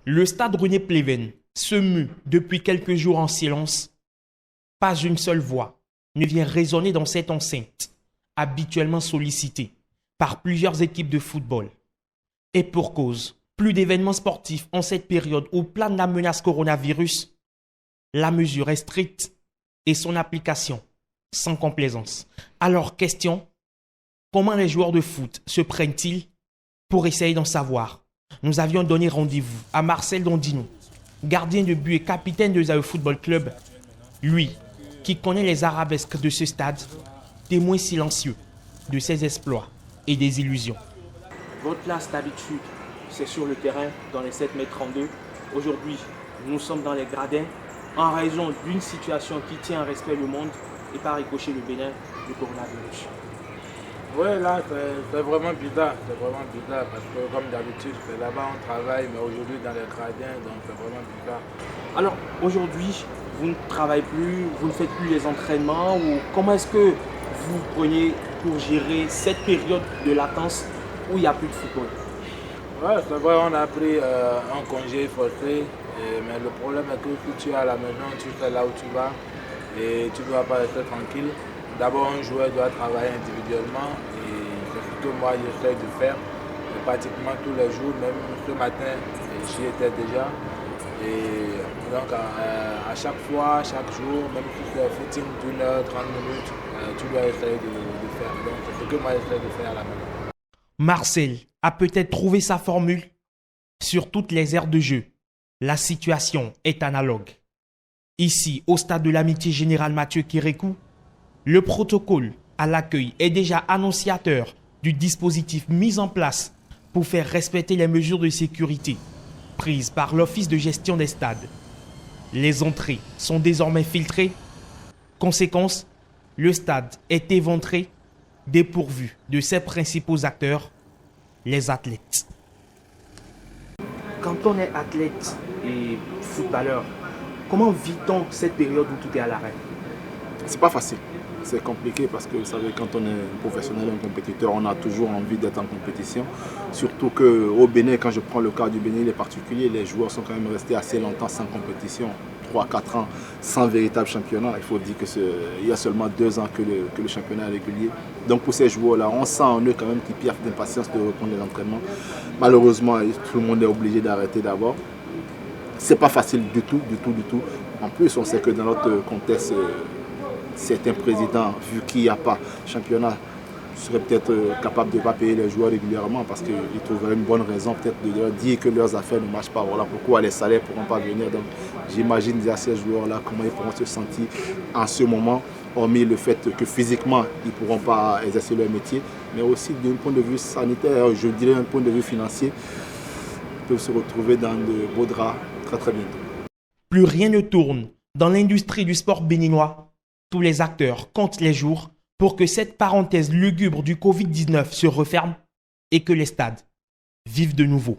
Le stade René Pleven se mue depuis quelques jours en silence. Pas une seule voix ne vient résonner dans cette enceinte, habituellement sollicitée par plusieurs équipes de football. Et pour cause, plus d'événements sportifs en cette période où plane la menace coronavirus. La mesure est stricte et son application sans complaisance. Alors, question, comment les joueurs de foot se prennent-ils? Pour essayer d'en savoir, nous avions donné rendez-vous à Marcel Dondino, gardien de but et capitaine de Zaïre Football Club. Lui, qui connaît les arabesques de ce stade, témoin silencieux de ses exploits et des illusions. Votre place d'habitude, c'est sur le terrain, dans les 7,32 m. Aujourd'hui, nous sommes dans les gradins, en raison d'une situation qui tient à respect le monde et par ricochet le Bénin, le coronavirus. Ouais, là, c'est vraiment bizarre. C'est vraiment bizarre parce que, comme d'habitude, c'est là-bas on travaille, mais aujourd'hui dans les gradins, donc c'est vraiment bizarre. Alors, aujourd'hui, vous ne travaillez plus, vous ne faites plus les entraînements ou comment est-ce que vous prenez pour gérer cette période de latence où il n'y a plus de football? Ouais, c'est vrai, on a pris un congé forcé, mais le problème est que si tu es à la maison, tu sais là où tu vas et tu ne dois pas rester tranquille. D'abord, un joueur doit travailler individuellement et c'est ce que moi j'essaie de faire pratiquement tous les jours, même ce matin j'y étais déjà. Et donc à chaque fois, chaque jour, même si c'est un footing d'une heure, 30 minutes, tu dois essayer de faire. Donc c'est ce que moi j'essaie de faire à la maison. Marcel a peut-être trouvé sa formule. Sur toutes les aires de jeu, la situation est analogue. Ici, au stade de l'Amitié Générale Mathieu Kérékou, le protocole à l'accueil est déjà annonciateur du dispositif mis en place pour faire respecter les mesures de sécurité prises par l'Office de gestion des stades. Les entrées sont désormais filtrées. Conséquence, le stade est éventré, dépourvu de ses principaux acteurs, les athlètes. Quand on est athlète et footballeur, comment vit-on cette période où tout est à l'arrêt? C'est pas facile. C'est compliqué parce que vous savez, quand on est professionnel, un compétiteur, on a toujours envie d'être en compétition. Surtout qu'au Bénin, quand je prends le cas du Bénin, les particuliers, les joueurs sont quand même restés assez longtemps sans compétition. 3-4 ans sans véritable championnat. Il faut dire qu'il y a seulement 2 ans que le championnat est régulier. Donc pour ces joueurs-là, on sent en eux quand même qu'ils piaffent d'impatience de reprendre les entraînements. Malheureusement, tout le monde est obligé d'arrêter d'abord. C'est pas facile du tout. En plus, on sait que dans notre contexte, certains présidents, vu qu'il n'y a pas de championnat, seraient peut-être capables de ne pas payer les joueurs régulièrement parce qu'ils trouveraient une bonne raison peut-être de leur dire que leurs affaires ne marchent pas. Voilà pourquoi les salaires ne pourront pas venir. Donc j'imagine déjà ces joueurs-là, comment ils pourront se sentir en ce moment, hormis le fait que physiquement, ils ne pourront pas exercer leur métier, mais aussi d'un point de vue sanitaire, je dirais d'un point de vue financier, ils peuvent se retrouver dans de beaux draps très bientôt. Plus rien ne tourne dans l'industrie du sport béninois. Tous les acteurs comptent les jours pour que cette parenthèse lugubre du Covid-19 se referme et que les stades vivent de nouveau.